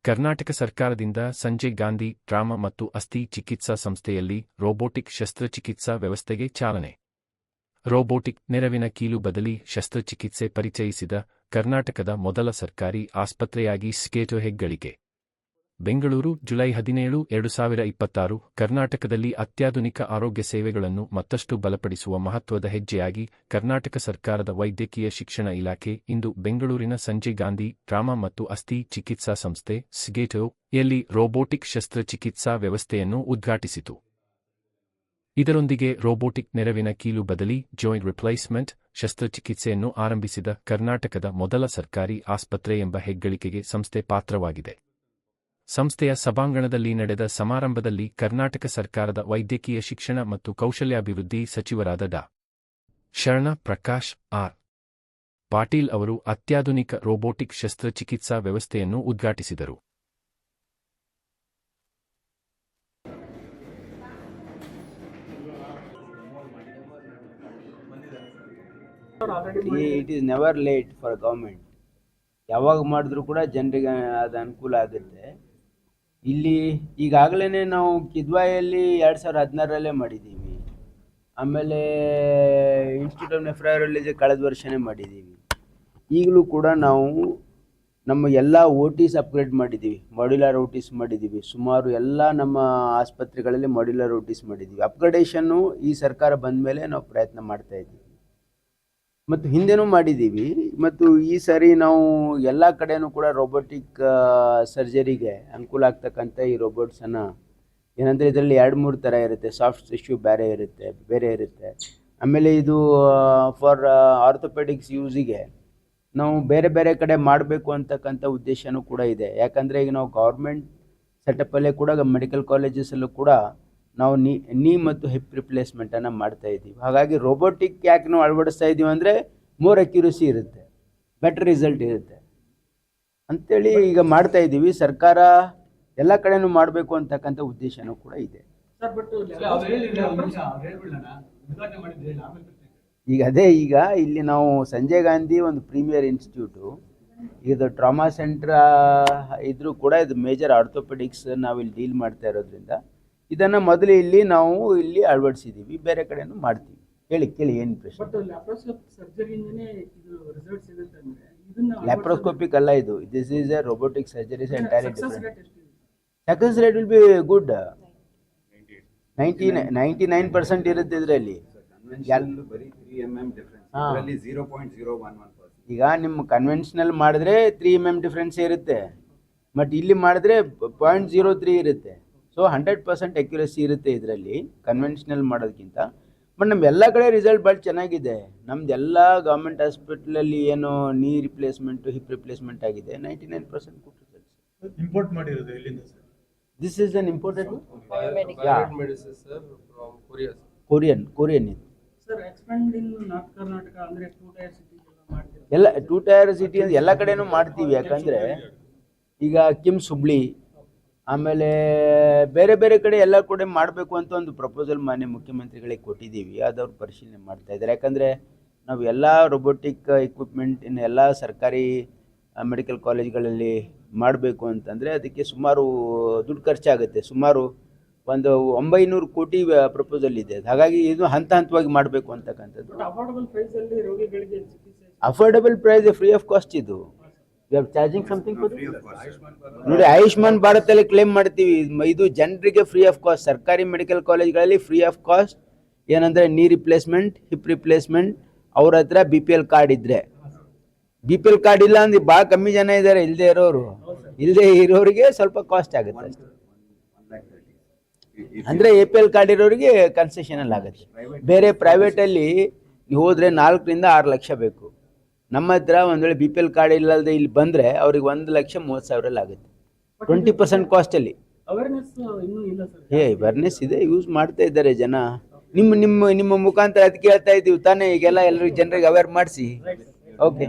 ಕರ್ನಾಟಕ ಸರ್ಕಾರದಿಂದ ಸಂಜಯ್ ಗಾಂಧಿ ಟ್ರಾಮಾ ಮತ್ತು ಅಸ್ಥಿ ಚಿಕಿತ್ಸಾ ಸಂಸ್ಥೆಯಲ್ಲಿ ರೋಬೋಟಿಕ್ ಶಸ್ತ್ರಚಿಕಿತ್ಸಾ ವ್ಯವಸ್ಥೆಗೆ ಚಾಲನೆ. ರೋಬೋಟಿಕ್ ನೆರವಿನ ಕೀಲು ಬದಲಿ ಶಸ್ತ್ರಚಿಕಿತ್ಸೆ ಪರಿಚಯಿಸಿದ ಕರ್ನಾಟಕದ ಮೊದಲ ಸರ್ಕಾರಿ ಆಸ್ಪತ್ರೆಯಾಗಿ ಸ್ಕೇಟೋ ಹೆಗ್ಗಳಿಕೆ. ಬೆಂಗಳೂರು, ಜುಲೈ 17, 2026. ಕರ್ನಾಟಕದಲ್ಲಿ ಅತ್ಯಾಧುನಿಕ ಆರೋಗ್ಯ ಸೇವೆಗಳನ್ನು ಮತ್ತಷ್ಟು ಬಲಪಡಿಸುವ ಮಹತ್ವದ ಹೆಜ್ಜೆಯಾಗಿ ಕರ್ನಾಟಕ ಸರ್ಕಾರದ ವೈದ್ಯಕೀಯ ಶಿಕ್ಷಣ ಇಲಾಖೆ ಇಂದು ಬೆಂಗಳೂರಿನ ಸಂಜಯ್ ಗಾಂಧಿ ಟ್ರಾಮಾ ಮತ್ತು ಅಸ್ಥಿ ಚಿಕಿತ್ಸಾ ಸಂಸ್ಥೆ ಸ್ಕೇಟೋ ಯಲ್ಲಿ ರೋಬೋಟಿಕ್ ಶಸ್ತ್ರಚಿಕಿತ್ಸಾ ವ್ಯವಸ್ಥೆಯನ್ನು ಉದ್ಘಾಟಿಸಿತು. ಇದರೊಂದಿಗೆ ರೋಬೋಟಿಕ್ ನೆರವಿನ ಕೀಲು ಬದಲಿ ಜಾಯಿಂಟ್ ರಿಪ್ಲೇಸ್ಮೆಂಟ್ ಶಸ್ತ್ರಚಿಕಿತ್ಸೆಯನ್ನು ಆರಂಭಿಸಿದ ಕರ್ನಾಟಕದ ಮೊದಲ ಸರ್ಕಾರಿ ಆಸ್ಪತ್ರೆ ಎಂಬ ಹೆಗ್ಗಳಿಕೆಗೆ ಸಂಸ್ಥೆ ಪಾತ್ರವಾಗಿದೆ. ಸಂಸ್ಥೆಯ ಸಭಾಂಗಣದಲ್ಲಿ ನಡೆದ ಸಮಾರಂಭದಲ್ಲಿ ಕರ್ನಾಟಕ ಸರ್ಕಾರದ ವೈದ್ಯಕೀಯ ಶಿಕ್ಷಣ ಮತ್ತು ಕೌಶಲ್ಯಾಭಿವೃದ್ಧಿ ಸಚಿವರಾದ ಡಾ. ಶರಣ ಪ್ರಕಾಶ್ ಆರ್. ಪಾಟೀಲ್ ಅವರು ಅತ್ಯಾಧುನಿಕ ರೋಬೋಟಿಕ್ ಶಸ್ತ್ರಚಿಕಿತ್ಸಾ ವ್ಯವಸ್ಥೆಯನ್ನು ಉದ್ಘಾಟಿಸಿದರು. It is never late for government. ಯಾವಾಗ ಮಾಡಿದ್ರೂ ಕೂಡ ಜನರಿಗೆ ಅದು ಅನುಕೂಲ ಆಗುತ್ತೆ. ಇಲ್ಲಿ ಈಗಾಗಲೇ ನಾವು ಕಿದ್ವಾಯಲ್ಲಿ 2016ರಲ್ಲೇ ಮಾಡಿದ್ದೀವಿ. ಆಮೇಲೆ ಇನ್ಸ್ಟಿಟ್ಯೂಟ್ ಆಫ್ ನೆಫ್ರಾಲಜಿ ಕಳೆದ ವರ್ಷನೇ ಮಾಡಿದ್ದೀವಿ. ಈಗಲೂ ಕೂಡ ನಾವು ನಮ್ಮ ಎಲ್ಲ ಓಟಿಸ್ ಅಪ್ಗ್ರೇಡ್ ಮಾಡಿದ್ದೀವಿ, ಮಾಡ್ಯುಲರ್ ಓಟಿಸ್ ಮಾಡಿದ್ದೀವಿ. ಸುಮಾರು ಎಲ್ಲ ನಮ್ಮ ಆಸ್ಪತ್ರೆಗಳಲ್ಲಿ ಮಾಡ್ಯುಲರ್ ಓಟಿಸ್ ಮಾಡಿದ್ದೀವಿ. ಅಪ್ಗ್ರೇಡೇಷನ್ನು ಈ ಸರ್ಕಾರ ಬಂದ ಮೇಲೆ ನಾವು ಪ್ರಯತ್ನ ಮಾಡ್ತಾಯಿದ್ದೀವಿ ಮತ್ತು ಹಿಂದೆನೂ ಮಾಡಿದ್ದೀವಿ. ಮತ್ತು ಈ ಸಾರಿ ನಾವು ಎಲ್ಲ ಕಡೆಯೂ ಕೂಡ ರೋಬೋಟಿಕ್ ಸರ್ಜರಿಗೆ ಅನುಕೂಲ ಆಗ್ತಕ್ಕಂಥ ಈ ರೋಬೋಟ್ಸನ್ನು ಏನಂದರೆ ಇದರಲ್ಲಿ 2-3 ಥರ ಇರುತ್ತೆ. ಸಾಫ್ಟ್ ಟಿಶ್ಯೂ ಬೇರೆ ಇರುತ್ತೆ. ಆಮೇಲೆ ಇದು ಫಾರ್ ಆರ್ಥೋಪೆಡಿಕ್ಸ್ ಯೂಸಿಗೆ ನಾವು ಬೇರೆ ಬೇರೆ ಕಡೆ ಮಾಡಬೇಕು ಅಂತಕ್ಕಂಥ ಉದ್ದೇಶನೂ ಕೂಡ ಇದೆ. ಯಾಕಂದರೆ ಈಗ ನಾವು ಗೌರ್ಮೆಂಟ್ ಸೆಟಪ್ಪಲ್ಲೇ ಕೂಡ ಮೆಡಿಕಲ್ ಕಾಲೇಜಸಲ್ಲೂ ಕೂಡ ನಾವು ನೀ ಮತ್ತು ಹಿಪ್ ರಿಪ್ಲೇಸ್ಮೆಂಟನ್ನು ಮಾಡ್ತಾಯಿದ್ದೀವಿ. ಹಾಗಾಗಿ ರೋಬೋಟಿಕ್ ಯಾಕೆ ನಾವು ಅಳವಡಿಸ್ತಾ ಇದ್ದೀವಿ ಅಂದರೆ ಮೋರ್ ಅಕ್ಯುರಸಿ ಇರುತ್ತೆ, ಬೆಟರ್ ರಿಸಲ್ಟ್ ಇರುತ್ತೆ ಅಂಥೇಳಿ ಈಗ ಮಾಡ್ತಾಯಿದ್ದೀವಿ. ಸರ್ಕಾರ ಎಲ್ಲ ಕಡೆನೂ ಮಾಡಬೇಕು ಅಂತಕ್ಕಂಥ ಉದ್ದೇಶನೂ ಕೂಡ ಇದೆ. ಈಗ ಇಲ್ಲಿ ನಾವು ಸಂಜಯ್ ಗಾಂಧಿ ಒಂದು ಪ್ರೀಮಿಯರ್ ಇನ್ಸ್ಟಿಟ್ಯೂಟು, ಇದು ಟ್ರಾಮಾ ಸೆಂಟ್ರ್ ಇದ್ರೂ ಕೂಡ ಇದು ಮೇಜರ್ ಆರ್ಥೋಪೆಡಿಕ್ಸ್ ನಾವು ಇಲ್ಲಿ ಡೀಲ್ ಮಾಡ್ತಾ ಇರೋದ್ರಿಂದ ಇದನ್ನು ಮೊದಲು ನಾವು ಇಲ್ಲಿ ಅಳವಡಿಸಿದ್ದೀವಿ. ಬೇರೆ ಕಡೆನೂ ಮಾಡ್ತೀವಿ. ಕೇಳಿ ಏನು ಪ್ರಶ್ನೆ? ಲ್ಯಾಪ್ರೋಸ್ಕೋಪಿಕ್ ಅಲ್ಲ ಇದು. This is A robotic surgery entirely different. Success rate will be good. 99% ಇರುತ್ತೆ ಇದರಲ್ಲಿ. ಈಗ ನಿಮ್ಮ ಕನ್ವೆನ್ಷನಲ್ ಮಾಡಿದ್ರೆ 3 mm ಡಿಫ್ರೆನ್ಸ್ ಇರುತ್ತೆ, ಬಟ್ ಇಲ್ಲಿ ಮಾಡಿದ್ರೆ 0.03 ಇರುತ್ತೆ. ಸೊ 100% ಅಕ್ಯುರಸಿ ಇರುತ್ತೆ ಇದರಲ್ಲಿ ಕನ್ವೆನ್ಷನಲ್ ಮಾಡೋದಕ್ಕಿಂತ. ಬಟ್ ನಮ್ಮ ಎಲ್ಲ ಕಡೆ ರಿಸಲ್ಟ್ ಭಾಳ ಚೆನ್ನಾಗಿದೆ. ನಮ್ದು ಎಲ್ಲ ಗೌರ್ಮೆಂಟ್ ಹಾಸ್ಪಿಟ್ಲಲ್ಲಿ ಏನು ನೀ ರಿಪ್ಲೇಸ್ಮೆಂಟು ಹಿಪ್ ರಿಪ್ಲೇಸ್ಮೆಂಟ್ ಆಗಿದೆ. 99% ಗುಡ್ ರಿಸಲ್ಟ್ಸ್. ಇಂಪೋರ್ಟ್ ಮಾಡಿರೋದು ಎಲ್ಲಿಂದ sir? This is an imported medicine sir from Korean ಇದು ಸರ್. ಎಕ್ಸ್ಪೆಂಡ್ ಇನ್ ನಾರ್ತ್ ಕರ್ನಾಟಕ ಅಂದ್ರೆ 2 ಟೈರ್ ಸಿಟಿ ಮಾಡ್ತೀವಿ. ಎಲ್ಲ 2 ಟೈರ್ ಸಿಟಿ ಎಲ್ಲ ಕಡೆನೂ ಮಾಡ್ತೀವಿ. ಯಾಕಂದರೆ ಈಗ ಕಿಮ್ಸ್ ಹುಬ್ಳಿ, ಆಮೇಲೆ ಬೇರೆ ಬೇರೆ ಕಡೆ ಎಲ್ಲ ಕಡೆ ಮಾಡಬೇಕು ಅಂತ ಒಂದು ಪ್ರಪೋಸಲ್ ಮಾನ್ಯ ಮುಖ್ಯಮಂತ್ರಿಗಳಿಗೆ ಕೊಟ್ಟಿದ್ದೀವಿ. ಅದವ್ರು ಪರಿಶೀಲನೆ ಮಾಡ್ತಾಯಿದ್ದಾರೆ. ಯಾಕಂದರೆ ನಾವು ಎಲ್ಲ ರೋಬೋಟಿಕ್ ಇಕ್ವಿಪ್ಮೆಂಟ್ ಇನ್ನು ಎಲ್ಲ ಸರ್ಕಾರಿ ಮೆಡಿಕಲ್ ಕಾಲೇಜ್ಗಳಲ್ಲಿ ಮಾಡಬೇಕು ಅಂತಂದರೆ ಅದಕ್ಕೆ ಸುಮಾರು ದುಡ್ಡು ಖರ್ಚಾಗುತ್ತೆ. ಸುಮಾರು ಒಂದು 900 ಕೋಟಿ ಪ್ರಪೋಸಲ್ ಇದೆ. ಹಾಗಾಗಿ ಇದು ಹಂತವಾಗಿ ಮಾಡಬೇಕು ಅಂತಕ್ಕಂಥದ್ದು. Affordable price, free of cost ಇದು. You are charging something for ನೋಡಿ, ಆಯುಷ್ಮಾನ್ ಭಾರತಲ್ಲಿ ಕ್ಲೇಮ್ ಮಾಡ್ತೀವಿ. ಇದು ಜನರಿಗೆ ಫ್ರೀ ಆಫ್ ಕಾಸ್ಟ್. ಸರ್ಕಾರಿ ಮೆಡಿಕಲ್ ಕಾಲೇಜ್ಗಳಲ್ಲಿ ಫ್ರೀ ಆಫ್ ಕಾಸ್ಟ್. ಏನಂದರೆ ನೀ ರಿಪ್ಲೇಸ್ಮೆಂಟ್, ಹಿಪ್ ರಿಪ್ಲೇಸ್ಮೆಂಟ್. ಅವ್ರ ಹತ್ರ BPL ಕಾರ್ಡ್ ಇದ್ದರೆ. BPL ಕಾರ್ಡ್ ಇಲ್ಲ ಅಂದ್ರೆ ಭಾಳ ಕಮ್ಮಿ ಜನ ಇದ್ದಾರೆ. ಇಲ್ಲದೆ ಇರೋರಿಗೆ ಸ್ವಲ್ಪ ಕಾಸ್ಟ್ ಆಗುತ್ತೆ ಅಷ್ಟೇ. ಅಂದರೆ APL ಕಾರ್ಡ್ ಇರೋರಿಗೆ ಕನ್ಸೆಷನಲ್ಲಿ ಆಗುತ್ತೆ. ಬೇರೆ ಪ್ರೈವೇಟಲ್ಲಿ ನೀವು ಹೋದರೆ 4 ರಿಂದ 6 ಲಕ್ಷ ಬೇಕು. ನಮ್ಮ ಹತ್ರ ಒಂದು ವೇಳೆ BPL ಕಾರ್ಡ್ ಇಲ್ಲದೆ ಇಲ್ಲಿ ಬಂದರೆ ಅವ್ರಿಗೆ 1,30,000 ಆಗುತ್ತೆ. 20% ಕಾಸ್ಟಲ್ಲಿ. ಅವೇರ್ನೆಸ್ ಇದೆ, ಯೂಸ್ ಮಾಡ್ತಾ ಇದ್ದಾರೆ ಜನ. ನಿಮ್ಮ ಮುಖಾಂತರ ಅದಕ್ಕೆ ಹೇಳ್ತಾ ಇದ್ದೀವಿ ತಾನೇ. ಈಗೆಲ್ಲ ಎಲ್ಲರಿಗೂ ಜನರಿಗೆ ಅವೇರ್ ಮಾಡಿಸಿ. ಓಕೆ.